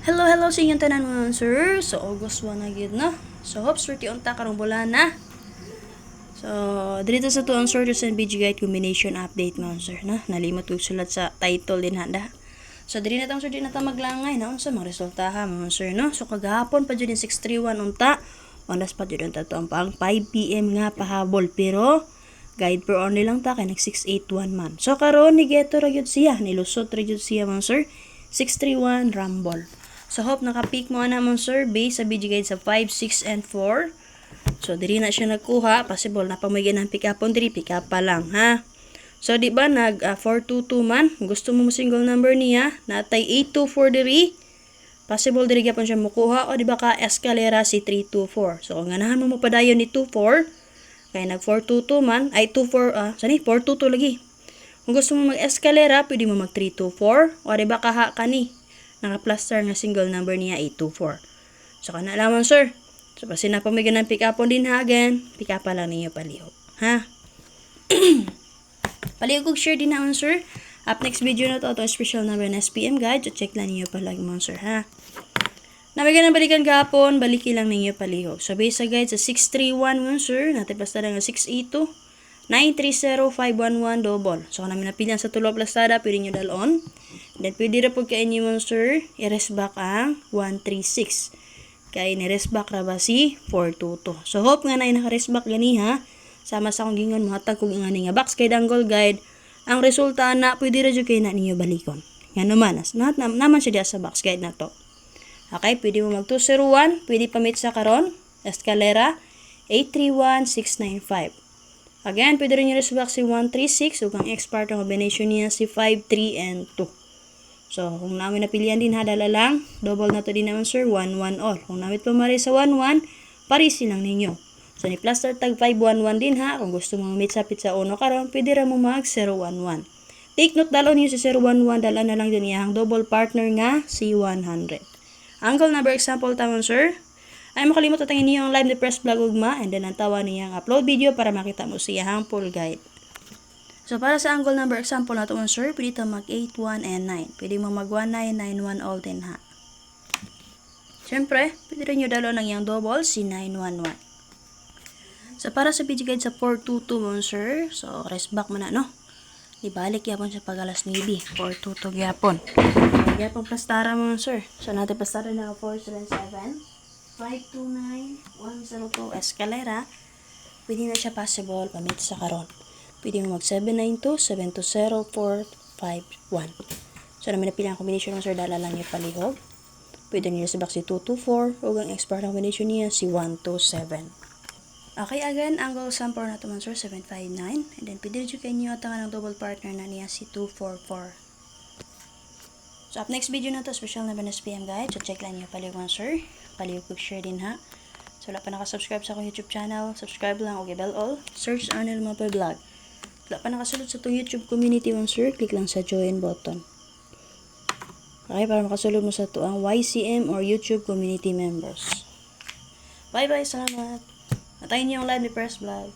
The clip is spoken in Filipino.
Hello, hello sa inyong tanan mga sir. So, August 1 na gid no. So, hopes swerte unta karong bulan na. So, dito sa tuang sources and video guide combination update mga sir na. Nalimot ko sulat sa title din handa. So, diri na tang sir di na ta maglangay na unsa mga resulta ha mga sir no. So, kagahapon pa jud 631 unta. Ondas pa jud unta to ang pang 5 PM nga pahabol pero guide per only lang ta kay nag 681 man. So, karon ni geto ra gyud siya, nilusot ra gyud siya mga sir. 631 rumble. So, hope naka-pick mo na mong sir base sa video guide sa 5, 6, and 4. So, diri na siya nagkuha. Possible na pamigyan ng pick-upon diri. Pick-up pa lang, ha? So, di ba, nag 422 man. Gusto mo single number niya. Natay 824 diri. Possible diri gyapon siya mukuha. O, di ba ka escalera si 324. So, kung ganahan mo padayon ni 24, kaya nag 422 man. Ay, 24, 422 lagi. Kung gusto mo mag-escalera, pwede mo mag 324. O, di ba kaha ka ni? Naka-plaster nga single number niya 824. So, kana lamang sir. So, basta na pamigan ng pick-upon din ha again. Pick-up pa lang ninyo palihog. Ha? Palihog kong share din naman sir. Up next video na to, itong special number ng SPM guide. So, check lang ninyo palagi mga sir ha. Namigan ng balikan kahapon, baliki lang ninyo palihog. So, base sa guide sa 631 mga sir. Natin plaster nga 682. 930-511 double. So, kung namin napilihan sa tulo plastada, pwede nyo dalon. Then, pwede rin po kayo nyo mga sir, i-rest back ang 136. Kaya ni-rest back ra ba si 422. So, hope nga na naka-rest back gani ha. Sama sa akong gingon, muhatag kong ingani nga box kay dangle guide. Ang resulta na, pwede rin kayo na ninyo balikon. Nga naman, naman siya sa box guide na to. Okay, pwede mo mag 201, pwede pamit sa karon, escalera, 831-695. Again, pwede rin yung resback si 136 ug ang expert ang combination niya si 5, 3, and 2. So, kung namin napilihan din ha, dala lang. Double na to din naman sir, 1, 1 all. Kung namin pumari sa 1, 1, parisi lang ninyo. So, ni plaster tag 5, 1, 1 din ha. Kung gusto mong mitsapit sa uno karon, pwede rin mo mag 0, 1, 1. Take note, dalo niyo si 0, 1, 1, dala na lang din iyang double partner nga si 100. Angle number example tamang sir. Ay makalimot at niyo ang live ni Press Vlog ugma and then ang tawa niyang upload video para makita mo siyang full guide. So para sa angle number example na ito sir, pwede ito mag 8, 1, and 9. Pwede mo mag 1, 9, 9, 1 all din ha. Siyempre, pwede rin nyo dalo ng yung double si 9, 1, 1. So para sa video guide sa 422 mo sir, so rest back mo na no. Ibalik yapon sa pag-alas maybe 422 yapon. So yapon plastara mo sir. So natin plastara na 477. 529-102 escalera, pwede na siya possible pamit sa karon. Pwede mo mag 792-720-451. So namin napili ang combination ng sir, dala lang yung palihog. Pwede nyo sa box si 224 o ang expert ang combination niya si 127. Okay, again, angle sample na ito man sir, 759. And then pwede rin kayo nyo atangan ng double partner na niya si 244. So, up next video na to, special na ba na SPM guide. So, check lang nyo palihog man sir. Palihog share din ha. So, wala pa nakasubscribe sa akong YouTube channel, subscribe lang o bell all. Search Arnel Mapay Vlog. Wala pa nakasulod sa itong YouTube community man sir, click lang sa join button. Okay, para makasulod mo sa ito ang YCM or YouTube community members. Bye bye, salamat. Natayin niyo yung live ni Press Vlog.